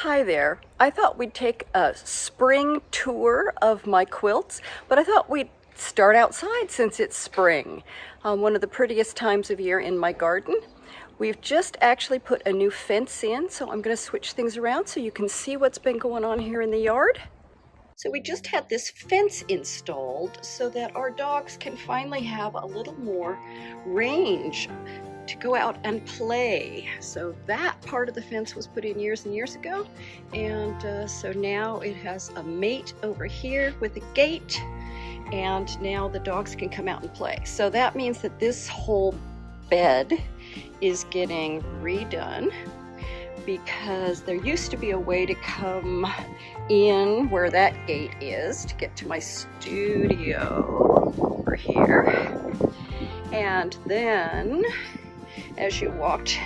Hi there. I thought we'd take a spring tour of my quilts, but I thought we'd start outside since it's spring, one of the prettiest times of year in my garden. We've just actually put a new fence in, so I'm going to switch things around so you can see what's been going on here in the yard. So we just had this fence installed so that our dogs can finally have a little more range to go out and play. So that part of the fence was put in years and years ago, and so now it has a mate over here with a gate, and now the dogs can come out and play. So that means that this whole bed is getting redone, because there used to be a way to come in where that gate is to get to my studio over here. And then as you walked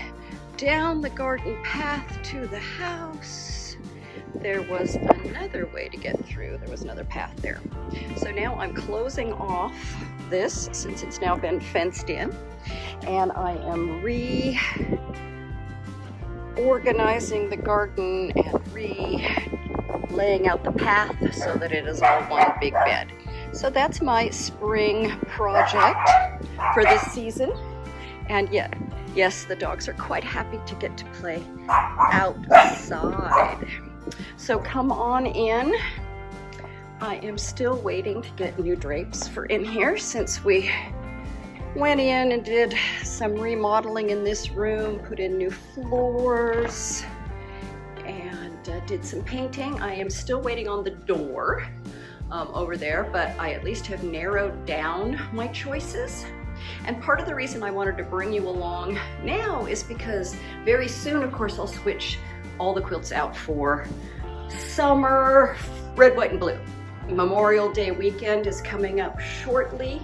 down the garden path to the house, there was another way to get through. There was another path there. So now I'm closing off this since it's now been fenced in, and I am reorganizing the garden and laying out the path so that it is all one big bed. So that's my spring project for this season. And yet, yes, the dogs are quite happy to get to play outside. So come on in. I am still waiting to get new drapes for in here since we went in and did some remodeling in this room, put in new floors, and did some painting. I am still waiting on the door over there, but I at least have narrowed down my choices. And part of the reason I wanted to bring you along now is because very soon, of course, I'll switch all the quilts out for summer red, white, and blue. Memorial Day weekend is coming up shortly,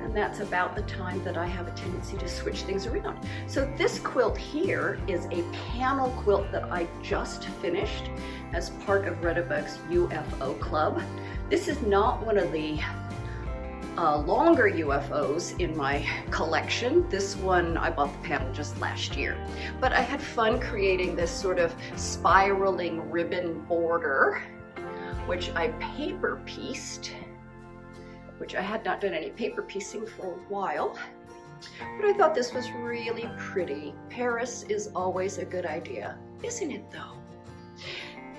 and that's about the time that I have a tendency to switch things around. So this quilt here is a panel quilt that I just finished as part of Redabug's UFO Club. This is not one of the longer UFOs in my collection. This one, I bought the panel just last year. But I had fun creating this sort of spiraling ribbon border, which I paper pieced, which I had not done any paper piecing for a while. But I thought this was really pretty. Paris is always a good idea, isn't it though?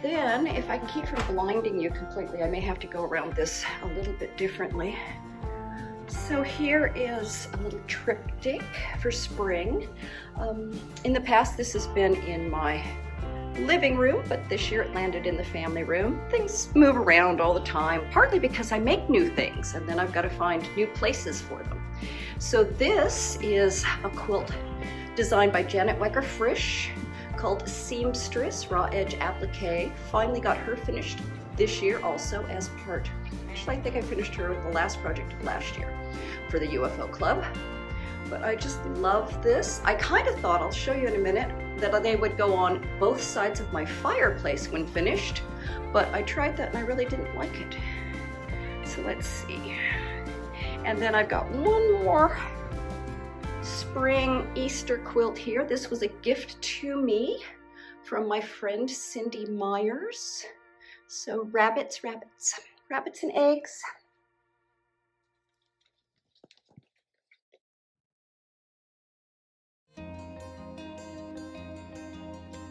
Then, if I can keep from blinding you completely, I may have to go around this a little bit differently. So here is a little triptych for spring. In the past, this has been in my living room, but this year it landed in the family room. Things move around all the time, partly because I make new things and then I've got to find new places for them. So this is a quilt designed by Janet Wecker-Frisch called Seamstress Raw Edge Applique. Finally got her finished this year also as part. Actually, I think I finished her with the last project of last year for the UFO Club. But I just love this. I kind of thought, I'll show you in a minute, that they would go on both sides of my fireplace when finished, but I tried that and I really didn't like it. So let's see. And then I've got one more spring Easter quilt here. This was a gift to me from my friend Cindy Myers. So rabbits and eggs.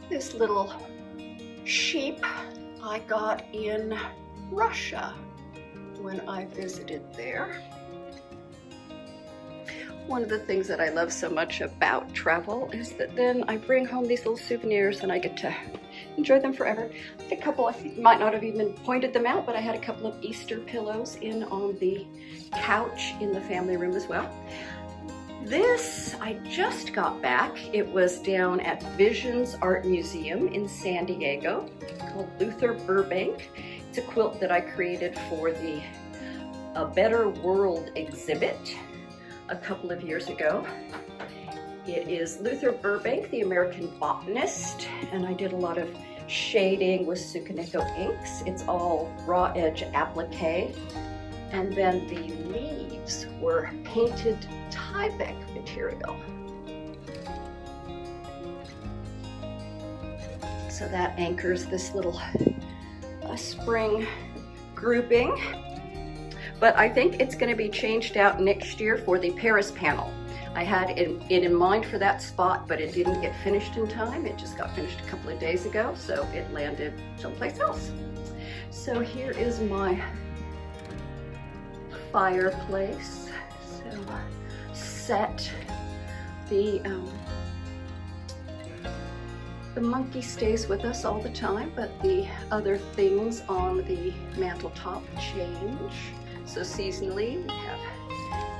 This little sheep I got in Russia when I visited there. One of the things that I love so much about travel is that then I bring home these little souvenirs and I get to enjoy them forever. A couple, I think, might not have even pointed them out, but I had a couple of Easter pillows in on the couch in the family room as well. This I just got back. It was down at Visions Art Museum in San Diego, called Luther Burbank. It's a quilt that I created for the A Better World exhibit a couple of years ago. It is Luther Burbank, the American botanist, and I did a lot of shading with Sukaneko inks. It's all raw edge applique, and then the leaves were painted Tyvek material. So that anchors this little spring grouping. But I think it's going to be changed out next year for the Paris panel. I had it in mind for that spot, but it didn't get finished in time. It just got finished a couple of days ago, so it landed someplace else. So here is my fireplace. So set. The monkey stays with us all the time, but the other things on the manteltop change. So seasonally, we have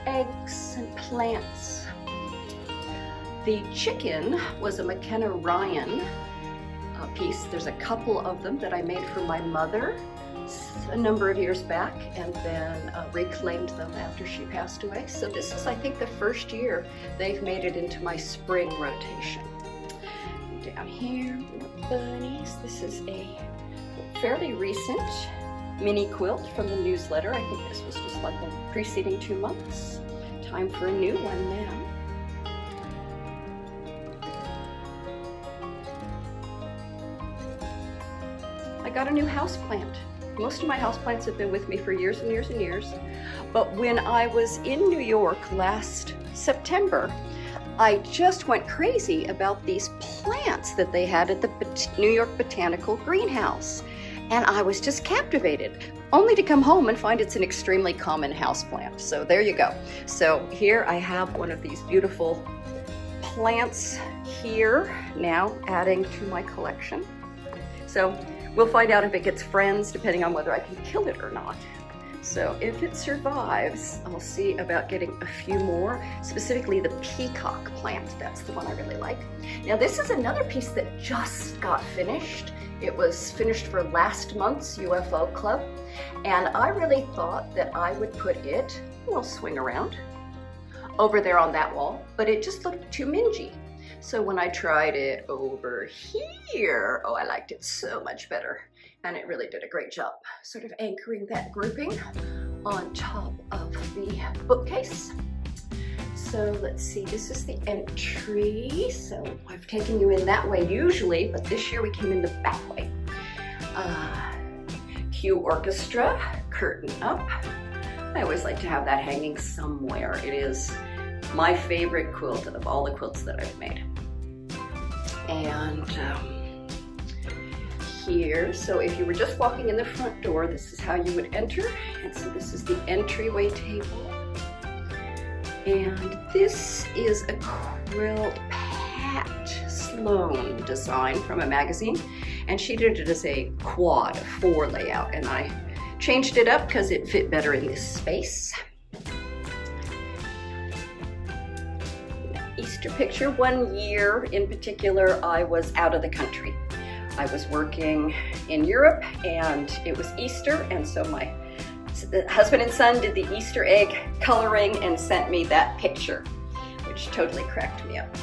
eggs and plants. The chicken was a McKenna Ryan piece. There's a couple of them that I made for my mother a number of years back, and then reclaimed them after she passed away. So this is, I think, the first year they've made it into my spring rotation. Down here, bunnies. This is a fairly recent mini quilt from the newsletter. I think this was just like the preceding 2 months. Time for a new one now. I got a new house plant. Most of my houseplants have been with me for years and years and years. But when I was in New York last September, I just went crazy about these plants that they had at the New York Botanical Greenhouse. And I was just captivated, only to come home and find it's an extremely common houseplant. So there you go. So here I have one of these beautiful plants here now, adding to my collection. So we'll find out if it gets friends, depending on whether I can kill it or not. So if it survives, I'll see about getting a few more, specifically the Peacock Plant. That's the one I really like. Now this is another piece that just got finished. It was finished for last month's UFO Club, and I really thought that I would put it, we'll swing around, over there on that wall, but it just looked too mingy. So when I tried it over here, oh, I liked it so much better. And it really did a great job sort of anchoring that grouping on top of the bookcase. So let's see, this is the entry. So I've taken you in that way usually, but this year we came in the back way. Cue orchestra, curtain up. I always like to have that hanging somewhere. It is my favorite quilt of all the quilts that I've made. And here, so if you were just walking in the front door, this is how you would enter. And so this is the entryway table. And this is a quilt Pat Sloan design from a magazine. And she did it as a quad 4 layout. And I changed it up because it fit better in this space. Easter picture. One year in particular, I was out of the country. I was working in Europe and it was Easter, and so my husband and son did the Easter egg coloring and sent me that picture, which totally cracked me up.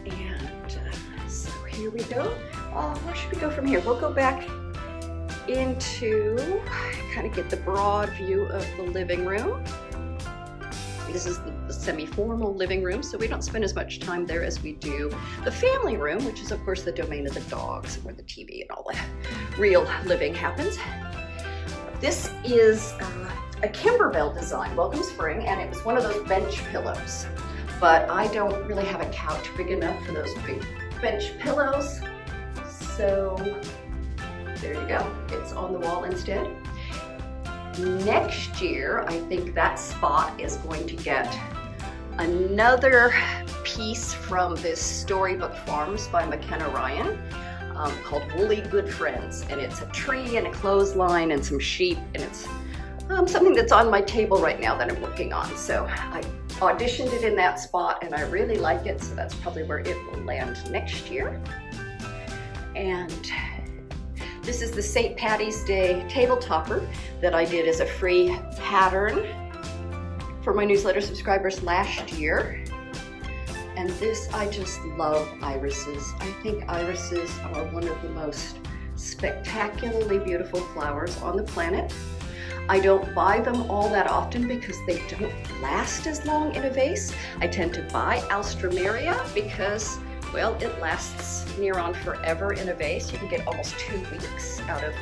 And so here we go. Where should we go from here? We'll go back into, kind of get the broad view of the living room. This is the semi-formal living room, so we don't spend as much time there as we do the family room, which is of course the domain of the dogs, where the TV and all the real living happens. This is a Kimberbell design, Welcome Spring, and it was one of those bench pillows. But I don't really have a couch big enough for those big bench pillows, so there you go. It's on the wall instead. Next year, I think that spot is going to get another piece from this Storybook Farms by McKenna Ryan called Woolly Good Friends. And it's a tree and a clothesline and some sheep, and it's something that's on my table right now that I'm working on. So I auditioned it in that spot and I really like it, so that's probably where it will land next year. And this is the St. Patty's Day table topper that I did as a free pattern for my newsletter subscribers last year. And this, I just love irises. I think irises are one of the most spectacularly beautiful flowers on the planet. I don't buy them all that often because they don't last as long in a vase. I tend to buy Alstroemeria because well, it lasts near on forever in a vase. You can get almost 2 weeks out of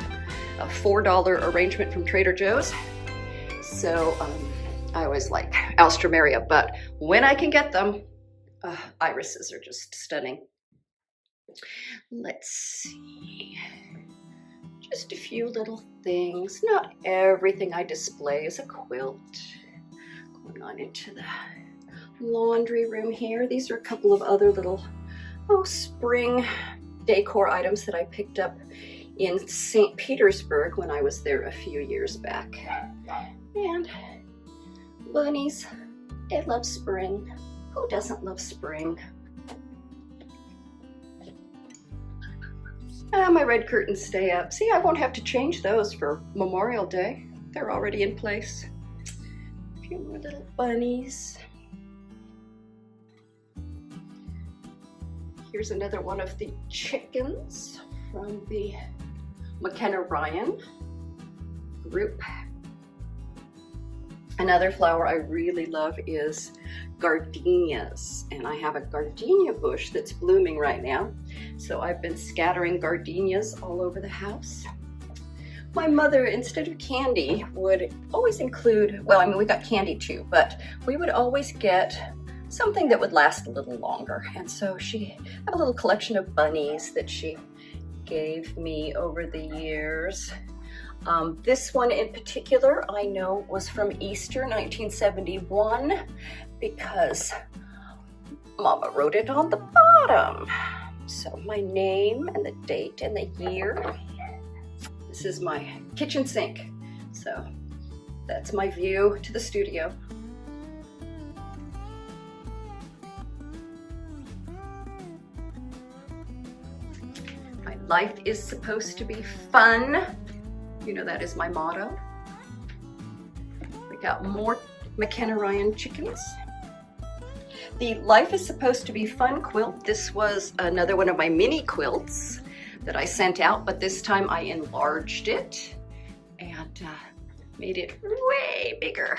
a $4 arrangement from Trader Joe's. So I always like Alstroemeria, but when I can get them, irises are just stunning. Let's see, just a few little things. Not everything I display is a quilt. Going on into the laundry room here. These are a couple of other little spring decor items that I picked up in St. Petersburg when I was there a few years back. And bunnies, they love spring. Who doesn't love spring? My red curtains stay up. See, I won't have to change those for Memorial Day. They're already in place. A few more little bunnies. Here's another one of the chickens from the McKenna Ryan group. Another flower I really love is gardenias, and I have a gardenia bush that's blooming right now. So I've been scattering gardenias all over the house. My mother, instead of candy, would always include, well, I mean, we got candy too, but we would always get something that would last a little longer. And so she had a little collection of bunnies that she gave me over the years. This one in particular, I know was from Easter 1971 because Mama wrote it on the bottom. So my name and the date and the year. This is my kitchen sink. So that's my view to the studio. My life is supposed to be fun. You know, that is my motto. We got more McKenna Ryan chickens. The Life is Supposed to Be Fun quilt. This was another one of my mini quilts that I sent out, but this time I enlarged it and made it way bigger.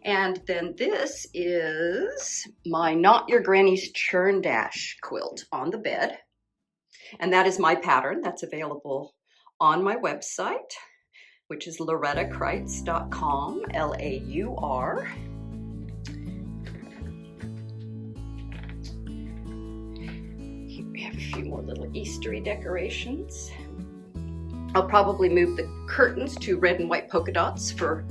And then this is my Not Your Grannies Churn Dash quilt on the bed. And that is my pattern that's available on my website, which is laurettakreitz.com, L-A-U-R. Here we have a few more little Eastery decorations. I'll probably move the curtains to red and white polka dots for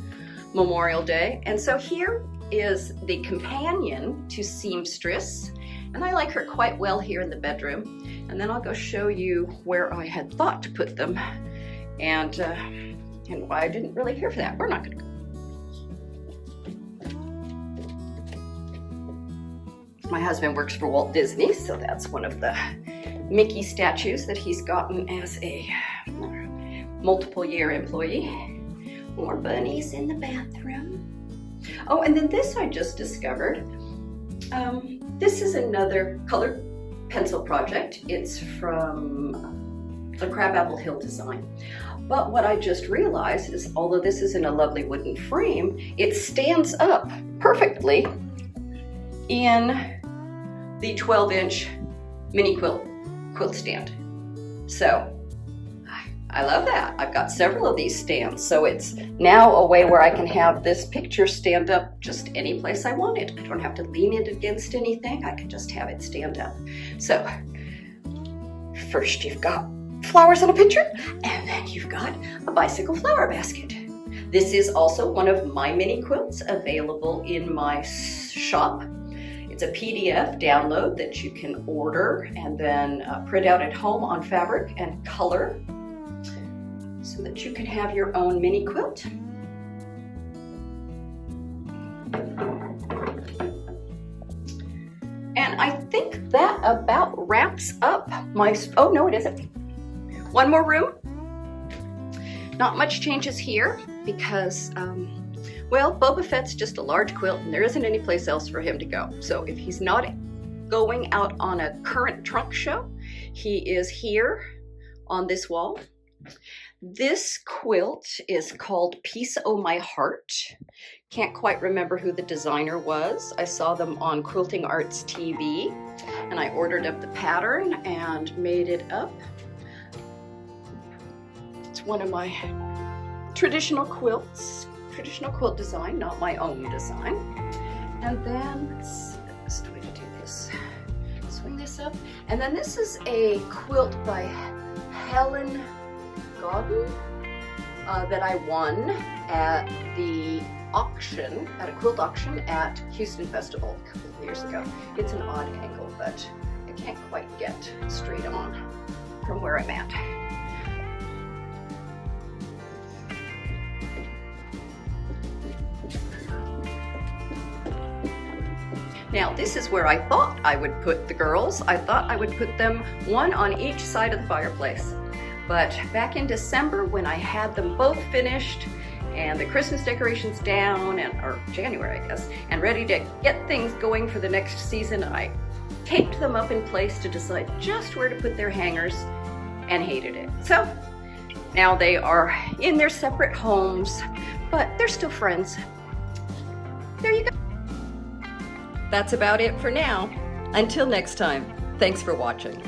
Memorial Day. And so here is the companion to Seamstress, and I like her quite well here in the bedroom. And then I'll go show you where I had thought to put them and why I didn't really care for that. We're not gonna go. My husband works for Walt Disney, so that's one of the Mickey statues that he's gotten as a multiple year employee. More bunnies in the bathroom. Oh, and then this I just discovered. This is another colored pencil project. It's from the Crabapple Hill design. But what I just realized is, although this is in a lovely wooden frame, it stands up perfectly in the 12-inch mini quilt stand. So I love that. I've got several of these stands, so it's now a way where I can have this picture stand up just any place I want it. I don't have to lean it against anything. I can just have it stand up. So first you've got flowers in a picture, and then you've got a bicycle flower basket. This is also one of my mini quilts available in my shop. It's a PDF download that you can order and then print out at home on fabric and color, so that you can have your own mini quilt. And I think that about wraps up my, oh no it isn't. One more room. Not much changes here because, well, Boba Fett's just a large quilt and there isn't any place else for him to go. So if he's not going out on a current trunk show, he is here on this wall. This quilt is called Piece O' My Heart. Can't quite remember who the designer was. I saw them on Quilting Arts TV, and I ordered up the pattern and made it up. It's one of my traditional quilts, traditional quilt design, not my own design. And then, let's see the best way to do this. Swing this up. And then this is a quilt by Helen Godden that I won at the auction, at a quilt auction at Houston Festival a couple of years ago. It's an odd angle, but I can't quite get straight on from where I'm at. Now, this is where I thought I would put the girls. I thought I would put them one on each side of the fireplace. But back in December, when I had them both finished and the Christmas decorations down, or January, I guess, and ready to get things going for the next season, I taped them up in place to decide just where to put their hangers and hated it. So now they are in their separate homes, but they're still friends. There you go. That's about it for now. Until next time, thanks for watching.